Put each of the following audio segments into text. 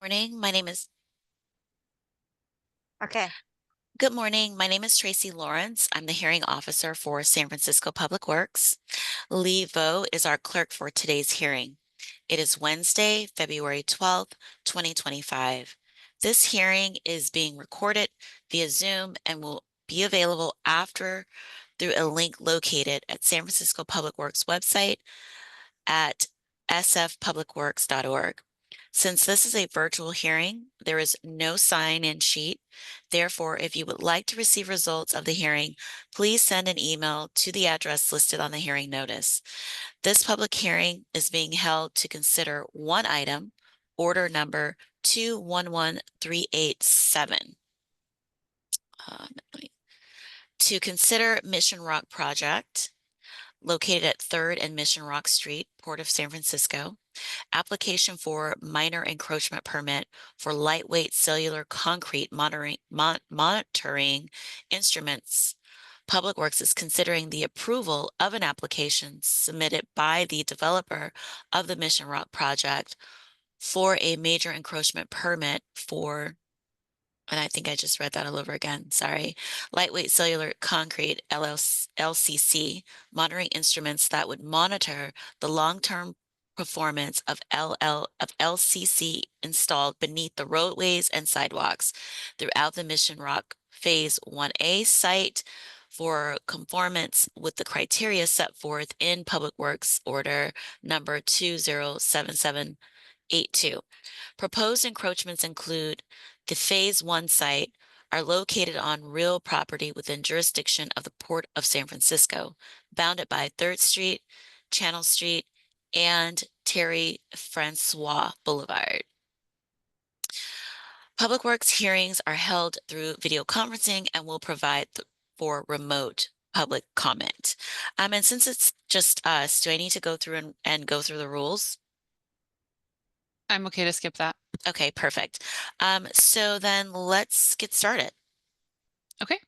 Morning. My name is Okay. Good morning. My name is Tracy Lawrence. I'm the hearing officer for San Francisco Public Works. Lee Vo is our clerk for today's hearing. It is Wednesday, February 12th, 2025. This hearing is being recorded via Zoom and will be available after through a link located at San Francisco Public Works website at sfpublicworks.org. Since this is a virtual hearing, there is no sign-in sheet. Therefore, if you would like to receive results of the hearing, please send an email to the address listed on the hearing notice. This public hearing is being held to consider one item, order number 211387. To consider Mission Rock project located at 3rd and Mission Rock Street, Port of San Francisco. Application for minor encroachment permit for lightweight cellular concrete monitoring instruments. Public Works is considering the approval of an application submitted by the developer of the Mission Rock project for a major encroachment permit for, and I think I just read that all over again, sorry, lightweight cellular concrete LCC monitoring instruments that would monitor the long-term performance of LCC installed beneath the roadways and sidewalks throughout the Mission Rock Phase 1A site for conformance with the criteria set forth in Public Works Order number 207782. Proposed encroachments include the Phase 1 site are located on real property within jurisdiction of the Port of San Francisco, bounded by 3rd Street, Channel Street, and Terry Francois Boulevard. Public Works hearings are held through video conferencing and will provide for remote public comment. And since it's just us, do I need to go through and go through the rules? I'm okay to skip that. Okay, perfect. So then let's get started. Okay.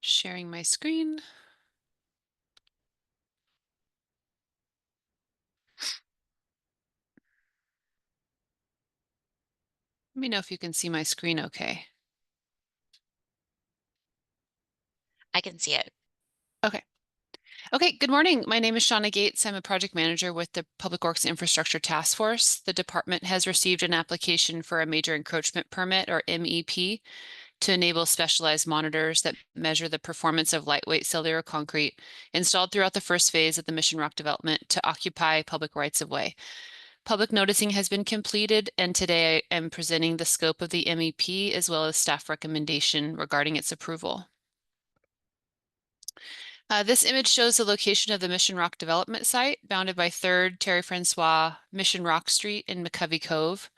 Sharing my screen. Let me know if you can see my screen okay. I can see it. Okay. Okay, good morning. My name is Shauna Gates. I'm a project manager with the Public Works Infrastructure Task Force. The department has received an application for a major encroachment permit, or MEP, to enable specialized monitors that measure the performance of lightweight cellular concrete installed throughout the first phase of the Mission Rock development to occupy public rights of way. Public noticing has been completed, and today I am presenting the scope of the MEP as well as staff recommendation regarding its approval. This image shows the location of the Mission Rock development site, bounded by 3rd Terry Francois, Mission Rock Street in McCovey Cove.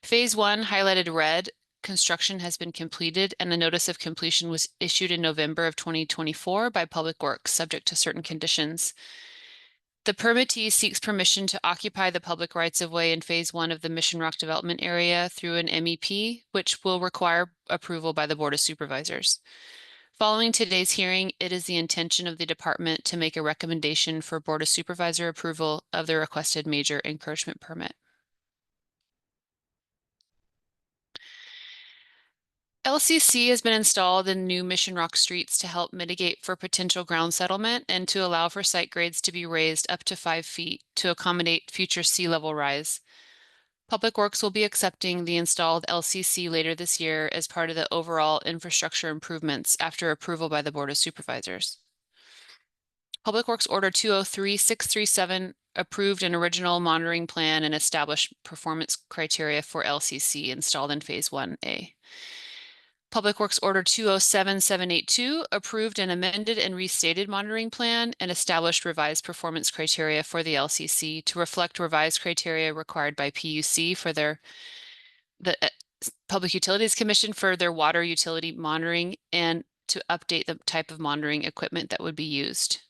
Phase 1, highlighted red, construction has been completed, and the notice of completion was issued in November of 2024 by Public Works, subject to certain conditions. The permittee seeks permission to occupy the public rights of way in Phase 1 of the Mission Rock development area through an MEP, which will require approval by the Board of Supervisors. Following today's hearing, it is the intention of the department to make a recommendation for Board of Supervisor approval of the requested major encroachment permit. LCC has been installed in new Mission Rock streets to help mitigate for potential ground settlement and to allow for site grades to be raised up to 5 feet to accommodate future sea level rise. Public Works will be accepting the installed LCC later this year as part of the overall infrastructure improvements after approval by the Board of Supervisors. Public Works Order 203637 approved an original monitoring plan and established performance criteria for LCC installed in Phase 1A. Public Works Order 207782 approved an amended and restated monitoring plan and established revised performance criteria for the LCC to reflect revised criteria required by PUC for the Public Utilities Commission for their water utility monitoring and to update the type of monitoring equipment that would be used.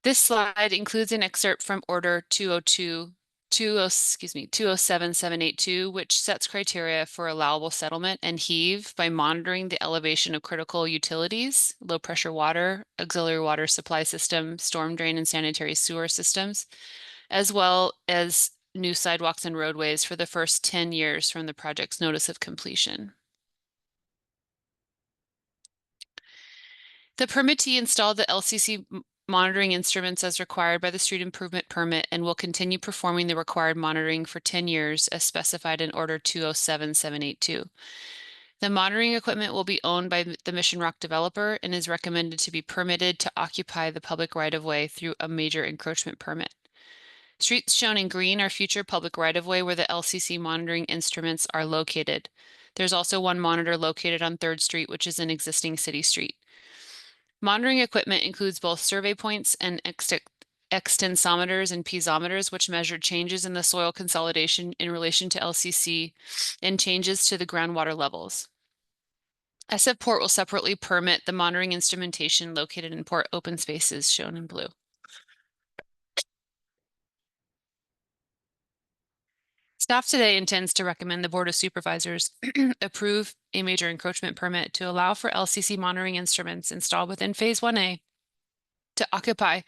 This slide includes an excerpt from Order 207782, which sets criteria for allowable settlement and heave by monitoring the elevation of critical utilities, low pressure water, auxiliary water supply system, storm drain and sanitary sewer systems, as well as new sidewalks and roadways for the first 10 years from the project's notice of completion. The permittee installed the LCC monitoring instruments as required by the street improvement permit and will continue performing the required monitoring for 10 years as specified in Order 207782. The monitoring equipment will be owned by the Mission Rock developer and is recommended to be permitted to occupy the public right-of-way through a major encroachment permit. Streets shown in green are future public right-of-way where the LCC monitoring instruments are located. There's also one monitor located on 3rd Street, which is an existing city street. Monitoring equipment includes both survey points and extensometers and piezometers, which measure changes in the soil consolidation in relation to LCC and changes to the groundwater levels. SF Port will separately permit the monitoring instrumentation located in port open spaces shown in blue. Staff today intends to recommend the Board of Supervisors approve a major encroachment permit to allow for LCC monitoring instruments installed within Phase 1A to occupy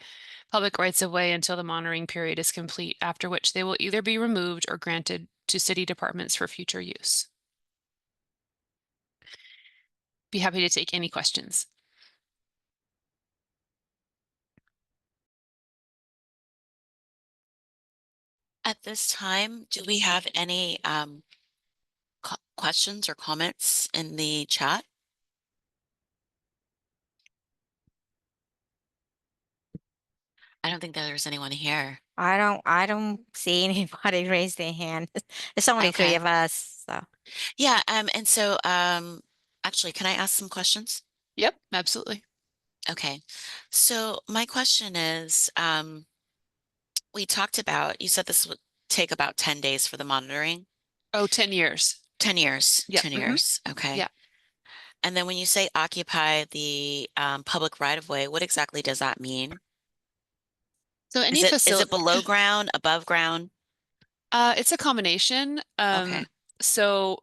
public rights of way until the monitoring period is complete, after which they will either be removed or granted to city departments for future use. Be happy to take any questions. At this time, do we have any questions or comments in the chat? I don't think that there's anyone here. I don't see anybody raise their hand. There's only three Okay. of us, so. Yeah, and so actually, can I ask some questions? Yep, absolutely. Okay. So my question is, we talked about, you said this would take about 10 days for the monitoring. Oh, 10 years. 10 years. Yep. 10 years. Okay. Yeah. And then when you say occupy the public right of way, what exactly does that mean? So any Is it facility, below ground, above ground? it's a combination. Okay. So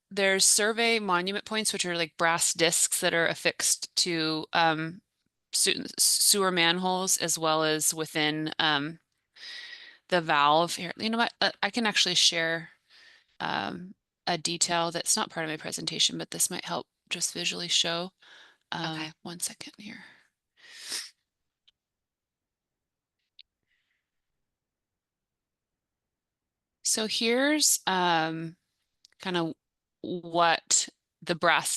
there's survey monument points, which are like brass discs that are affixed to sewer manholes, as well as within the valve here. You know what? I can actually share a detail that's not part of my presentation, but this might help just visually show. Okay. 1 second here. So here's kind of what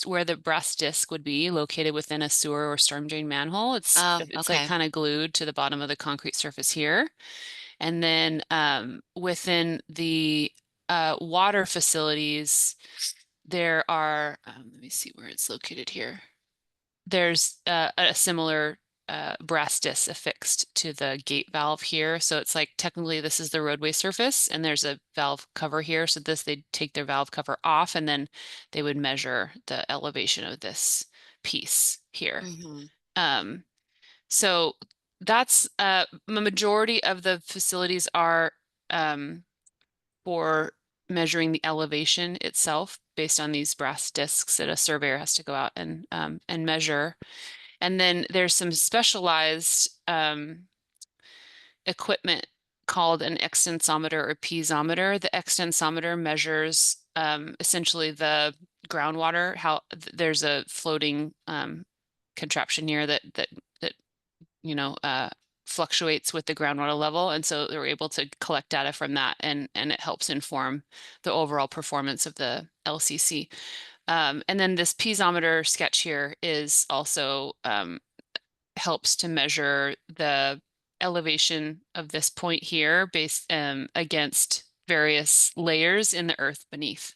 where the brass disc would be located within a sewer or storm drain manhole. It's like Okay. kind of glued to the bottom of the concrete surface here. And then within the water facilities, there are, let me see where it's located here. There's a similar brass disc affixed to the gate valve here. So it's like technically this is the roadway surface and there's a valve cover here. So they'd take their valve cover off and then they would measure the elevation of this piece here. Mm-hmm. So that's the majority of the facilities are for measuring the elevation itself based on these brass discs that a surveyor has to go out and measure. And then there's some specialized equipment called an extensometer or piezometer. The extensometer measures essentially the groundwater. There's a floating contraption here that you know fluctuates with the groundwater level, and so they're able to collect data from that, and it helps inform the overall performance of the LCC. And then this piezometer sketch here is also helps to measure the elevation of this point here based against various layers in the earth beneath.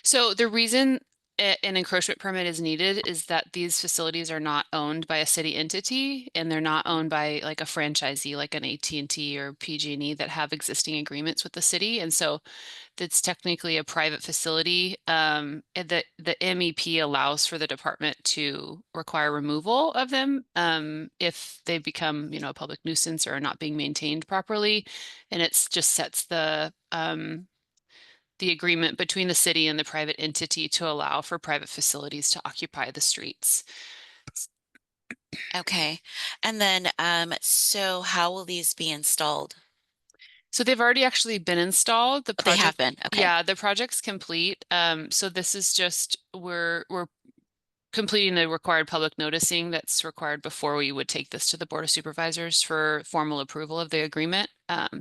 So the reason an encroachment permit is needed is that these facilities are not owned by a city entity and they're not owned by like a franchisee like an AT&T or PG&E that have existing agreements with the city. And so it's technically a private facility. And the MEP allows for the department to require removal of them if they become, a public nuisance or are not being maintained properly. And it's just sets the agreement between the city and the private entity to allow for private facilities to occupy the streets. Okay. And then, so how will these be installed? So they've already actually been installed. The Oh, they have project, been. Okay. yeah, the project's complete. So this is just we're completing the required public noticing that's required before we would take this to the Board of Supervisors for formal approval of the agreement.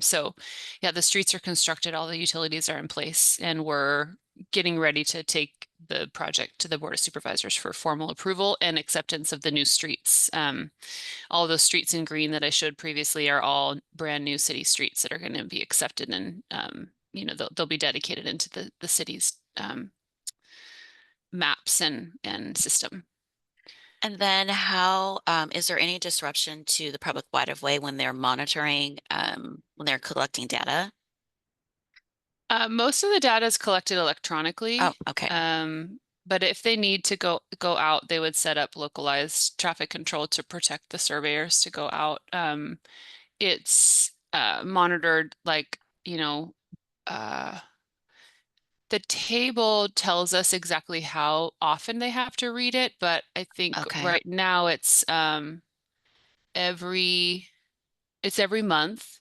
So yeah, the streets are constructed, all the utilities are in place, and we're getting ready to take the project to the Board of Supervisors for formal approval and acceptance of the new streets. All those streets in green that I showed previously are all brand new city streets that are going to be accepted, and they'll be dedicated into the city's maps and system. And then how, is there any disruption to the public right of way when they're monitoring, when they're collecting data? Most of the data is collected Oh, electronically. okay. But if they need to go out, they would set up localized traffic control to protect the surveyors to go out. It's monitored like, the table tells us exactly how often they have to read it, but I think Okay. right now every it's every month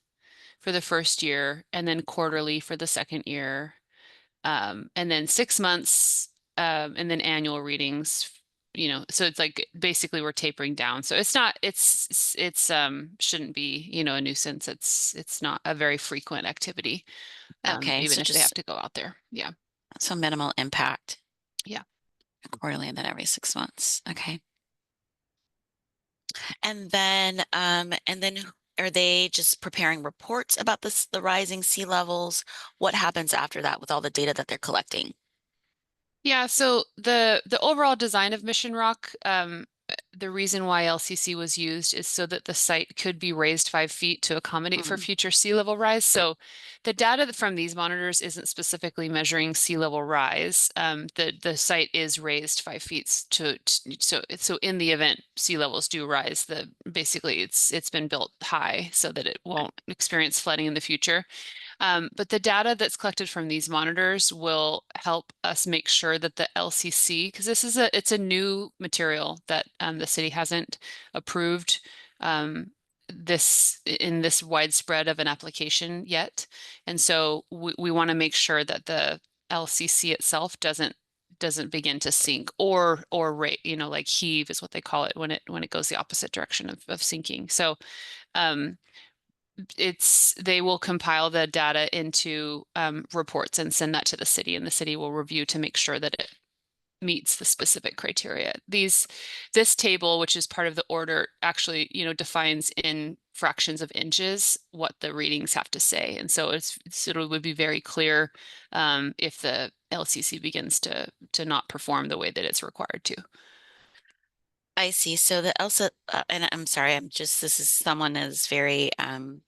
for the first year and then quarterly for the second year. And then 6 months, and then annual readings, so it's like basically we're tapering down. So it's shouldn't be, a nuisance. It's not a very frequent activity, Okay. even So if they have just, to go out there. Yeah. so minimal impact Yeah. quarterly and then every 6 months. Okay. And then are they just preparing reports about this, the rising sea levels? What happens after that with all the data that they're collecting? Yeah, so the overall design of Mission Rock, the reason why LCC was used is so that the site could be raised 5 feet to accommodate for Mhm. future sea level rise. So the data from these monitors isn't specifically measuring sea level rise. The site is raised 5 feet so in the event sea levels do rise, basically it's been built high so that it won't experience flooding in the future. But the data that's collected from these monitors will help us make sure that the LCC, because it's a new material that the city hasn't approved this widespread of an application yet. And so we want to make sure that the LCC itself doesn't begin to sink or rate, like heave is what they call it when it goes the opposite direction of sinking. So um, they will compile the data into reports and send that to the city, and the city will review to make sure that it meets the specific criteria. This table, which is part of the order, actually, defines in fractions of inches what the readings have to say, and so it would be very clear if the LCC begins to not perform the way that it's required to. I see. So the Elsa, and I'm sorry, this is someone is very,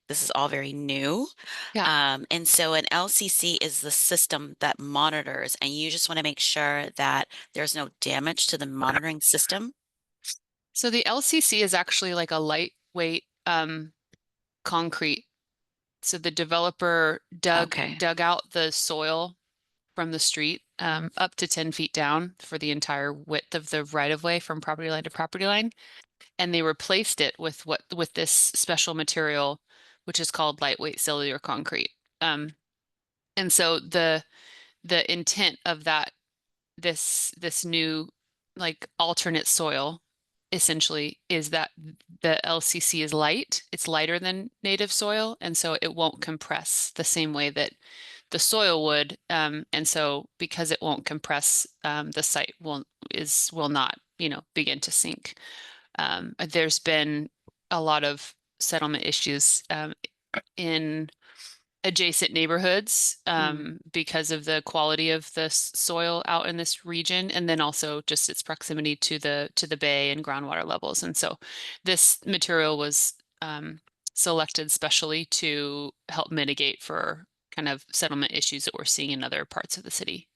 this is all very new. Yeah. And so an LCC is the system that monitors, and you just want to make sure that there's no damage to the monitoring system. So the LCC is actually like a lightweight concrete. So the developer Okay. dug out the soil from the street up to 10 feet down for the entire width of the right of way from property line to property line. And they replaced it with this special material, which is called lightweight cellular concrete. And so the intent of this new like alternate soil essentially is that the LCC is light. It's lighter than native soil, and so it won't compress the same way that the soil would. And so because it won't compress, the site will not, begin to sink. There's been a lot of settlement issues in adjacent neighborhoods because of the quality of the soil out in this region, and then also just its proximity to the bay and groundwater levels. And so this material was selected specially to help mitigate for kind of settlement issues that we're seeing in other parts of the city.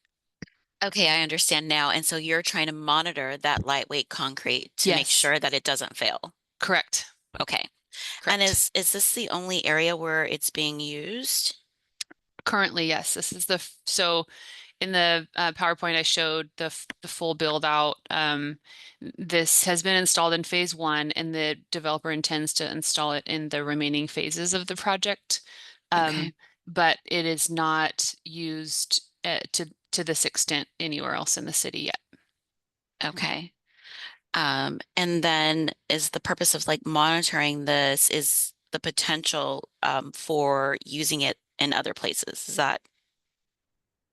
Okay, I understand now. And so you're trying to monitor that lightweight concrete to make Yes, sure that it doesn't fail. correct, Okay. And correct. is this the only area where it's being used? Currently, yes, so in the PowerPoint, I showed the full build out. This has been installed in phase 1, and the developer intends to install it in the remaining phases of the project. Okay. But it is not used to this extent anywhere else in the city yet. Okay. And then is the purpose of like monitoring this is the potential for using it in other places? Is that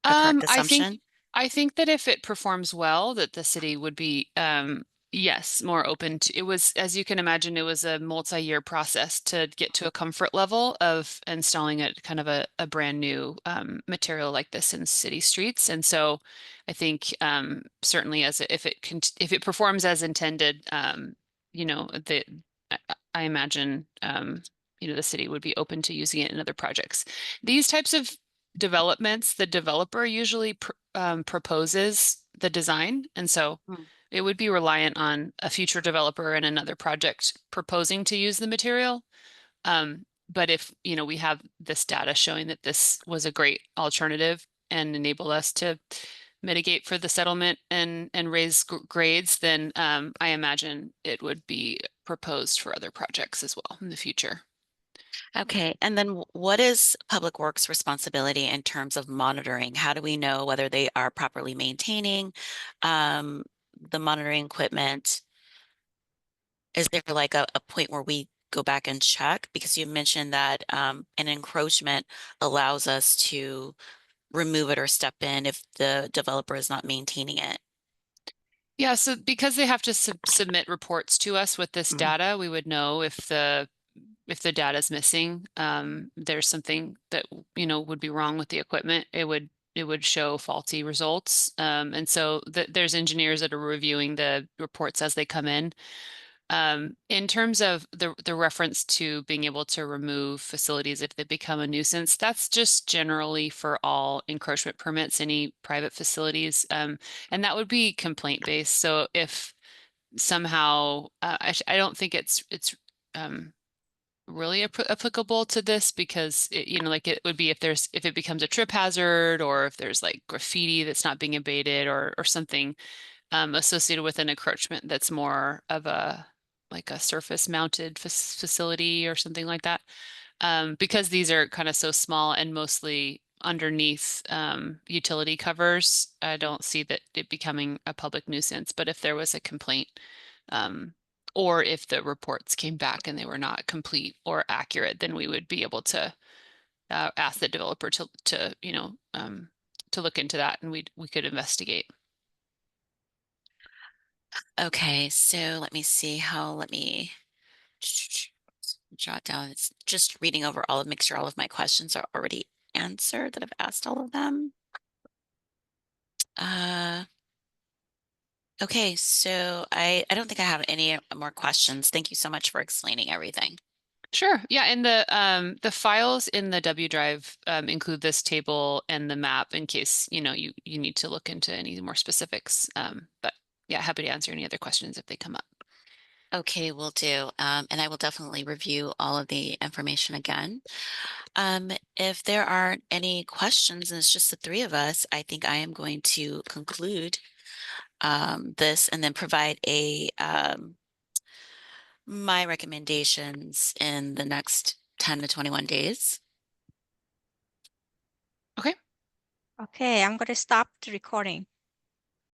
a correct assumption? I think that if it performs well, that the city would be, yes, more open to, it was, as you can imagine, it was a multi-year process to get to a comfort level of installing a kind of a brand new material like this in city streets. And so I think certainly if it performs as intended, you know, I imagine you know, the city would be open to using it in other projects. These types of developments, the developer usually proposes the design. And so Hmm. it would be reliant on a future developer in another project proposing to use the material. But if, you know, we have this data showing that this was a great alternative and enable us to mitigate for the settlement and raise grades, then I imagine it would be proposed for other projects as well in the future. Okay. And then what is Public Works responsibility in terms of monitoring? How do we know whether they are properly maintaining the monitoring equipment? Is there like a point where we go back and check? Because you mentioned that an encroachment allows us to remove it or step in if the developer is not maintaining it. Yeah, so because they have to submit reports to us with this Mhm. data, we would know if the data is missing. There's something that, you know, would be wrong with the equipment. It would show faulty results. And so there's engineers that are reviewing the reports as they come in. In terms of the reference to being able to remove facilities if they become a nuisance, that's just generally for all encroachment permits, any private facilities. And that would be complaint based. So if somehow, I don't think it's really applicable to this because it, you know, like it would be if it becomes a trip hazard or if there's like graffiti that's not being abated or something associated with an encroachment that's more of a like a surface mounted facility or something like that. Because these are kind of so small and mostly underneath utility covers, I don't see that it becoming a public nuisance. But if there was a complaint, or if the reports came back and they were not complete or accurate, then we would be able to ask the developer to you know to look into that, and we could investigate. Okay, so let me see how, let me jot down. It's just reading over make sure all of my questions are already answered, that I've asked all of them. Okay, so I don't think I have any more questions. Thank you so much for explaining everything. Sure. Yeah, and the files in the W drive include this table and the map in case, you know, you need to look into any more specifics. But yeah, happy to answer any other questions if they come up. Okay, will do. And I will definitely review all of the information again. If there aren't any questions and it's just the three of us, I think I am going to conclude this and then provide my recommendations in the next 10 to 21 days. Okay. Okay, I'm going to stop the recording.